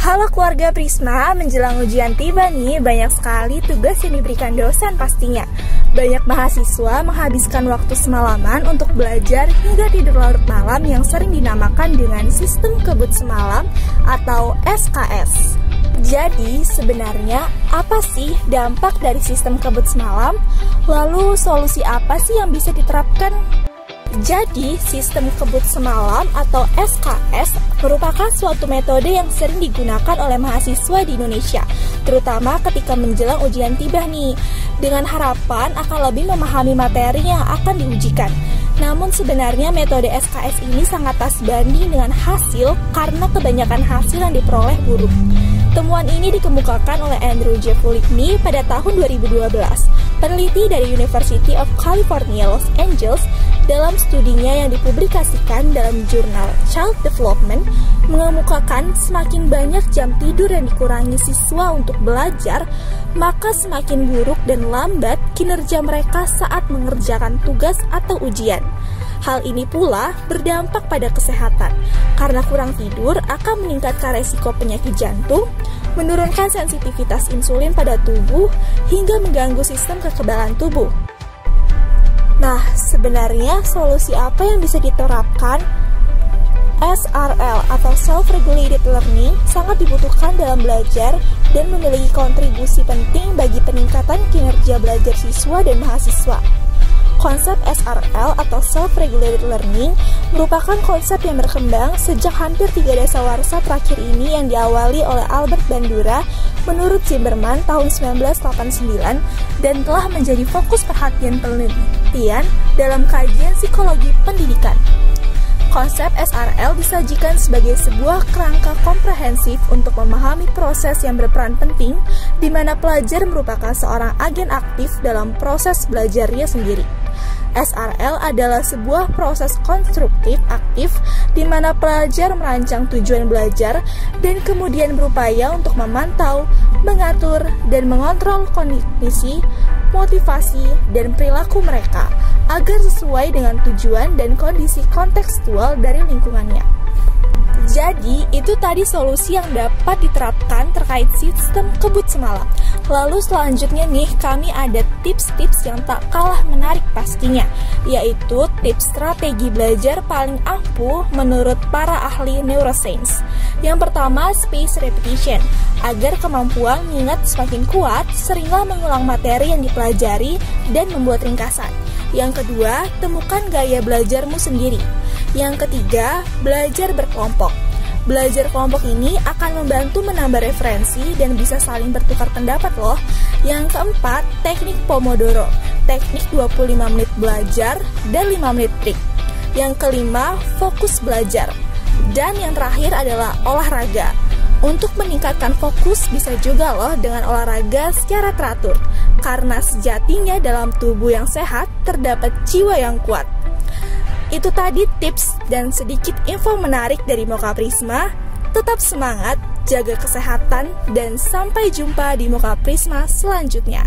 Halo keluarga Prisma, menjelang ujian tiba nih, banyak sekali tugas yang diberikan dosen pastinya. Banyak mahasiswa menghabiskan waktu semalaman untuk belajar hingga tidur larut malam yang sering dinamakan dengan sistem kebut semalam atau SKS. Jadi sebenarnya apa sih dampak dari sistem kebut semalam? Lalu solusi apa sih yang bisa diterapkan? Jadi, sistem kebut semalam atau SKS merupakan suatu metode yang sering digunakan oleh mahasiswa di Indonesia, terutama ketika menjelang ujian tiba nih, dengan harapan akan lebih memahami materi yang akan diujikan. Namun sebenarnya metode SKS ini sangat tak sebanding dengan hasil karena kebanyakan hasil yang diperoleh buruk. Temuan ini dikemukakan oleh Andrew J. Fuligny pada tahun 2012. Peneliti dari University of California, Los Angeles, dalam studinya yang dipublikasikan dalam jurnal Child Development, mengemukakan semakin banyak jam tidur yang dikurangi siswa untuk belajar, maka semakin buruk dan lambat kinerja mereka saat mengerjakan tugas atau ujian. Hal ini pula berdampak pada kesehatan, karena kurang tidur akan meningkatkan resiko penyakit jantung, menurunkan sensitivitas insulin pada tubuh, hingga mengganggu sistem kekebalan tubuh. Nah, sebenarnya solusi apa yang bisa diterapkan? SRL atau Self-Regulated Learning sangat dibutuhkan dalam belajar dan memiliki kontribusi penting bagi peningkatan kinerja belajar siswa dan mahasiswa. Konsep SRL atau Self-Regulated Learning merupakan konsep yang berkembang sejak hampir 3 dasawarsa terakhir ini yang diawali oleh Albert Bandura menurut Zimmerman tahun 1989 dan telah menjadi fokus perhatian penelitian dalam kajian psikologi pendidikan. Konsep SRL disajikan sebagai sebuah kerangka komprehensif untuk memahami proses yang berperan penting di mana pelajar merupakan seorang agen aktif dalam proses belajarnya sendiri. SRL adalah sebuah proses konstruktif aktif di mana pelajar merancang tujuan belajar dan kemudian berupaya untuk memantau, mengatur, dan mengontrol kondisi, motivasi, dan perilaku mereka agar sesuai dengan tujuan dan kondisi kontekstual dari lingkungannya. Jadi, itu tadi solusi yang dapat diterapkan terkait sistem kebut semalam. Lalu selanjutnya nih, kami ada tips-tips yang tak kalah menarik pastinya, yaitu tips strategi belajar paling ampuh menurut para ahli neuroscience. Yang pertama, spaced repetition. Agar kemampuan mengingat semakin kuat, seringlah mengulang materi yang dipelajari dan membuat ringkasan. Yang kedua, temukan gaya belajarmu sendiri. Yang ketiga, belajar berkelompok. Belajar kelompok ini akan membantu menambah referensi dan bisa saling bertukar pendapat loh. Yang keempat, teknik Pomodoro. Teknik 25 menit belajar dan 5 menit break. Yang kelima, fokus belajar. Dan yang terakhir adalah olahraga. Untuk meningkatkan fokus bisa juga loh dengan olahraga secara teratur. Karena sejatinya dalam tubuh yang sehat terdapat jiwa yang kuat. Itu tadi tips dan sedikit info menarik dari Mocha Prisma. Tetap semangat, jaga kesehatan, dan sampai jumpa di Mocha Prisma selanjutnya.